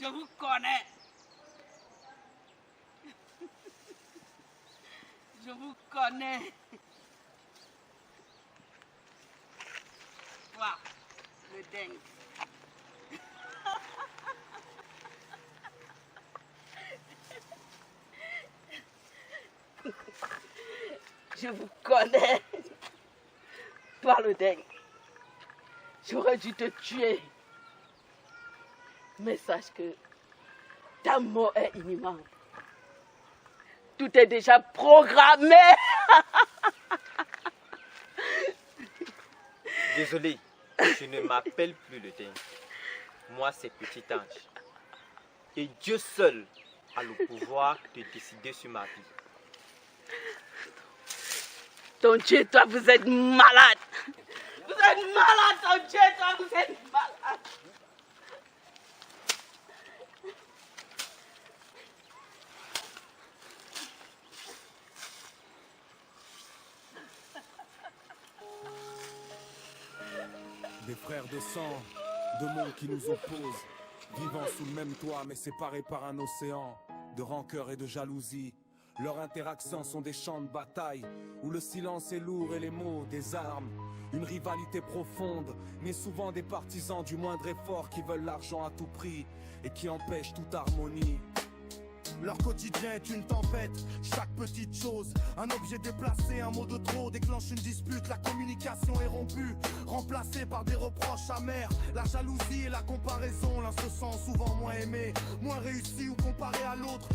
Je vous connais. Je vous connais. Waouh, le dingue. Je vous connais. Toi, le dingue. J'aurais dû te tuer. Mais sache que ta mort est imminente. Tout est déjà programmé. Désolé, je ne m'appelle plus le dingue. Moi, c'est Petit Ange. Et Dieu seul a le pouvoir de décider sur ma vie. Ton Dieu, toi, vous êtes malade. Vous êtes malade, ton Dieu, toi, vous êtes malade. Des frères de sang, deux mondes qui nous opposent, vivant sous le même toit mais séparés par un océan de rancœur et de jalousie. Leurs interactions sont des champs de bataille où le silence est lourd et les mots des armes. Une rivalité profonde, mais souvent des partisans du moindre effort qui veulent l'argent à tout prix et qui empêchent toute harmonie. Leur quotidien est une tempête, chaque petite chose, un objet déplacé, un mot de trop déclenche une dispute, la communication est rompue, remplacée par des reproches amers, la jalousie et la comparaison, l'un se sent souvent moins aimé, moins réussi ou comparé à l'autre.